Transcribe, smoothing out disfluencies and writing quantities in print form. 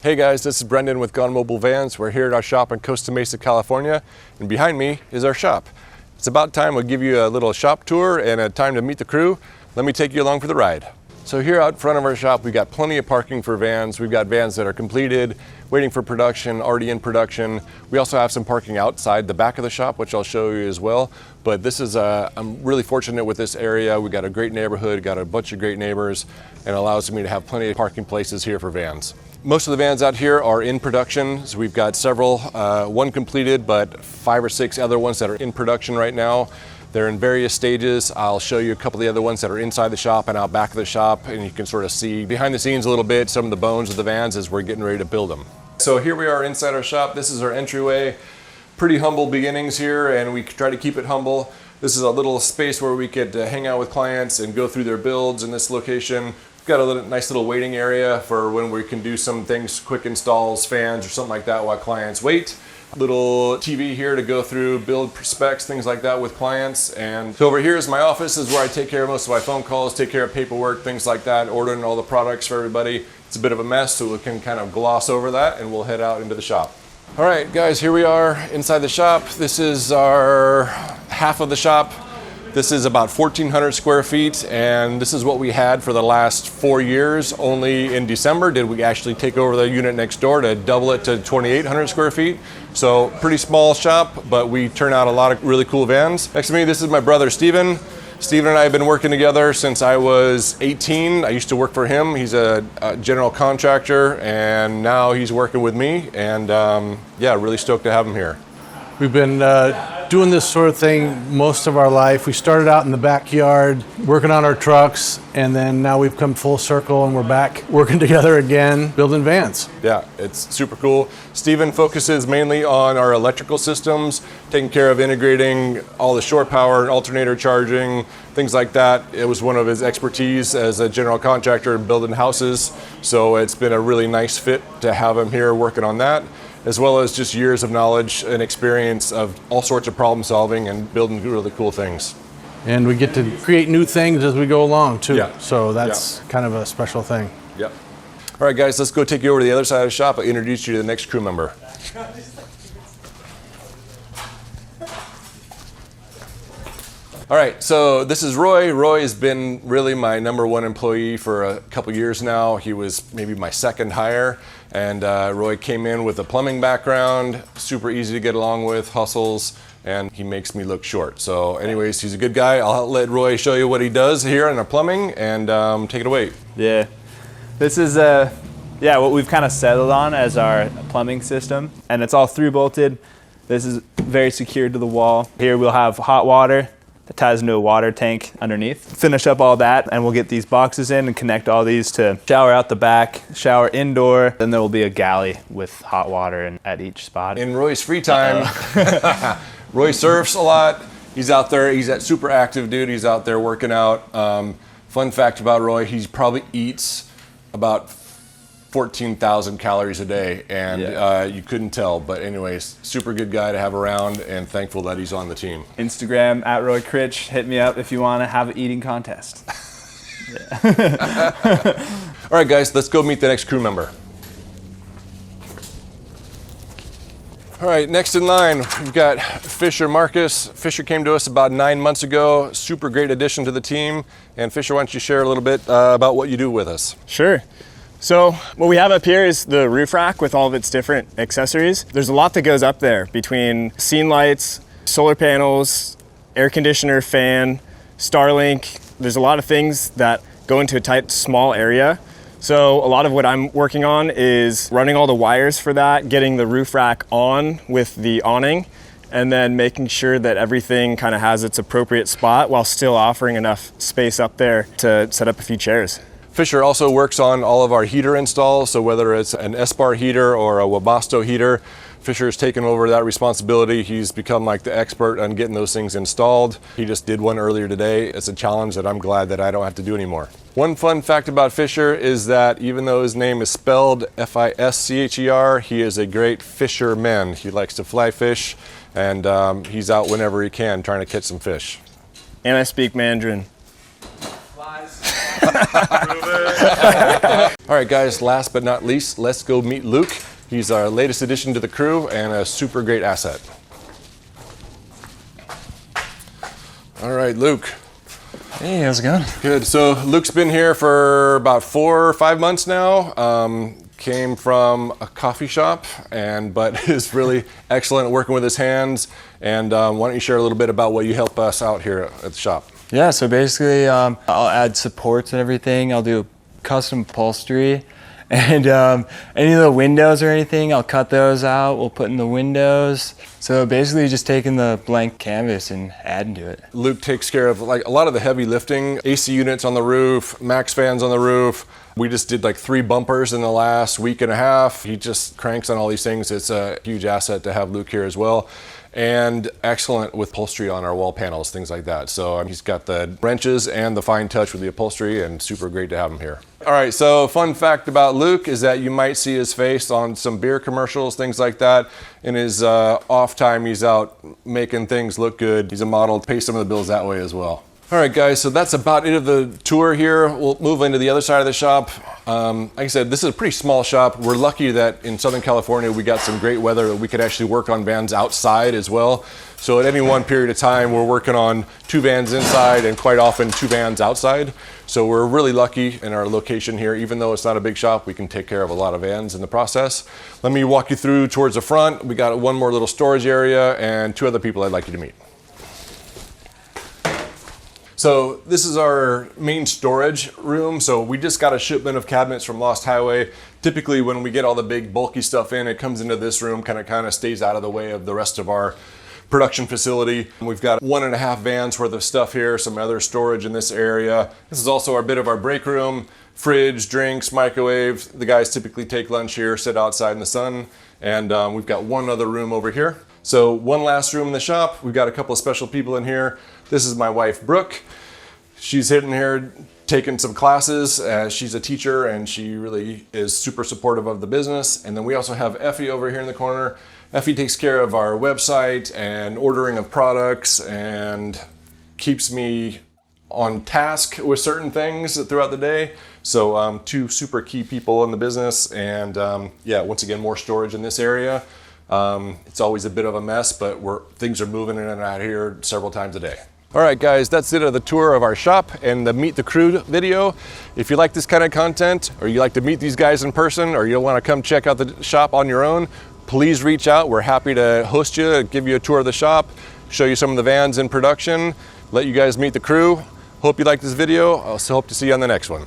Hey guys, this is Brendan with Gone Mobile Vans. We're here at our shop in Costa Mesa, California, and behind me is our shop. It's about time we'll give you a little shop tour and a time to meet the crew. Let me take you along for the ride. So here out front of our shop, we've got plenty of parking for vans. We've got vans that are completed, waiting for production, already in production. We also have some parking outside the back of the shop, which I'll show you as well. But this is, I'm really fortunate with this area. We've got a great neighborhood, got a bunch of great neighbors, and it allows me to have plenty of parking places here for vans. Most of the vans out here are in production. So we've got several, one completed, but 5 or 6 other ones that are in production right now. They're in various stages. I'll show you a couple of the other ones that are inside the shop and out back of the shop, and you can sort of see behind the scenes a little bit some of the bones of the vans as we're getting ready to build them. So here we are inside our shop. This is our entryway. Pretty humble beginnings here, and we try to keep it humble. This is a little space where we could hang out with clients and go through their builds in this location. We've got a nice little waiting area for when we can do some things, quick installs, fans, or something like that while clients wait. Little TV here to go through build specs, things like that with clients. And so over here is my office. This is where I take care of most of my phone calls, take care of paperwork, things like that, ordering all the products for everybody. It's a bit of a mess, so we can kind of gloss over that and we'll head out into the shop. All right, guys, here we are inside the shop. This is our half of the shop. This is about 1,400 square feet, and this is what we had for the last 4 years. Only in December did we actually take over the unit next door to double it to 2,800 square feet. So pretty small shop, but we turn out a lot of really cool vans. Next to me, this is my brother, Steven. Steven and I have been working together since I was 18. I used to work for him. He's a general contractor, and now he's working with me. And yeah, really stoked to have him here. We've been doing this sort of thing most of our life. We started out in the backyard working on our trucks, and then now we've come full circle and we're back working together again, building vans. Yeah, it's super cool. Steven focuses mainly on our electrical systems, taking care of integrating all the shore power and alternator charging, things like that. It was one of his expertise as a general contractor in building houses, so it's been a really nice fit to have him here working on that, as well as just years of knowledge and experience of all sorts of problem solving and building really cool things. And we get to create new things as we go along too. Yeah. So that's kind of a special thing. Yep. All right, guys, let's go take you over to the other side of the shop. I'll introduce you to the next crew member. All right, so this is Roy. Roy has been really my #1 employee for a couple years now. He was maybe my second hire, and Roy came in with a plumbing background, super easy to get along with, hustles, and he makes me look short. So anyways, he's a good guy. I'll let Roy show you what he does here in our plumbing, and take it away. Yeah, this is what we've kind of settled on as our plumbing system, and it's all through bolted. This is very secured to the wall. Here we'll have hot water that ties into a water tank underneath. Finish up all that, and we'll get these boxes in and connect all these to shower out the back, shower indoor, then there will be a galley with hot water at each spot. In Roy's free time, Roy surfs a lot. He's out there, he's that super active dude. He's out there working out. Fun fact about Roy, he probably eats about 14,000 calories a day, and you couldn't tell, but anyways, super good guy to have around, and thankful that he's on the team. Instagram at Roy Critch. Hit me up if you want to have an eating contest. All right, guys, let's go meet the next crew member. All right, next in line, we've got Fisher Marcus. Fisher came to us about 9 months ago. Super great addition to the team. And Fisher, why don't you share a little bit about what you do with us? Sure. So what we have up here is the roof rack with all of its different accessories. There's a lot that goes up there between scene lights, solar panels, air conditioner, fan, Starlink. There's a lot of things that go into a tight, small area. So a lot of what I'm working on is running all the wires for that, getting the roof rack on with the awning, and then making sure that everything kind of has its appropriate spot while still offering enough space up there to set up a few chairs. Fisher also works on all of our heater installs, so whether it's an Espar heater or a Webasto heater, Fisher's taken over that responsibility. He's become like the expert on getting those things installed. He just did one earlier today. It's a challenge that I'm glad that I don't have to do anymore. One fun fact about Fisher is that even though his name is spelled F-I-S-C-H-E-R, he is a great fisherman. He likes to fly fish, and he's out whenever he can trying to catch some fish. And I speak Mandarin. Flies. All right, guys, last but not least, let's go meet Luke. He's our latest addition to the crew and a super great asset. All right, Luke. Hey, how's it going? Good. So Luke's been here for about 4 or 5 months now. Came from a coffee shop, but is really excellent at working with his hands. And why don't you share a little bit about what you help us out here at the shop? Yeah, so basically I'll add supports and everything. I'll do custom upholstery. And any of the windows or anything, I'll cut those out. We'll put in the windows. So basically just taking the blank canvas and adding to it. Luke takes care of like a lot of the heavy lifting, AC units on the roof, max fans on the roof. We just did like 3 bumpers in the last week and a half. He just cranks on all these things. It's a huge asset to have Luke here as well. And excellent with upholstery on our wall panels, things like that. So he's got the wrenches and the fine touch with the upholstery, and super great to have him here. All right, so fun fact about Luke is that you might see his face on some beer commercials, things like that. In his off time, he's out making things look good. He's a model, pay some of the bills that way as well. All right, guys, so that's about it of the tour here. We'll move into the other side of the shop. Like I said, this is a pretty small shop. We're lucky that in Southern California, we got some great weather that we could actually work on vans outside as well. So at any one period of time, we're working on 2 vans inside and quite often 2 vans outside. So we're really lucky in our location here. Even though it's not a big shop, we can take care of a lot of vans in the process. Let me walk you through towards the front. We got one more little storage area and 2 other people I'd like you to meet. So this is our main storage room. So we just got a shipment of cabinets from Lost Highway. Typically when we get all the big bulky stuff in, it comes into this room, kind of stays out of the way of the rest of our production facility. We've got 1.5 vans worth of stuff here, some other storage in this area. This is also a bit of our break room, fridge, drinks, microwave. The guys typically take lunch here, sit outside in the sun. And we've got one other room over here. So one last room in the shop. We've got a couple of special people in here. This is my wife, Brooke. She's in here taking some classes. She's a teacher and she really is super supportive of the business. And then we also have Effie over here in the corner. Effie takes care of our website and ordering of products and keeps me on task with certain things throughout the day. So 2 super key people in the business. And yeah, once again, more storage in this area. It's always a bit of a mess, but things are moving in and out here several times a day. All right, guys, that's it of the tour of our shop and the Meet the Crew video. If you like this kind of content, or you like to meet these guys in person, or you want to come check out the shop on your own, please reach out. We're happy to host you, give you a tour of the shop, show you some of the vans in production, let you guys meet the crew. Hope you like this video. I also hope to see you on the next one.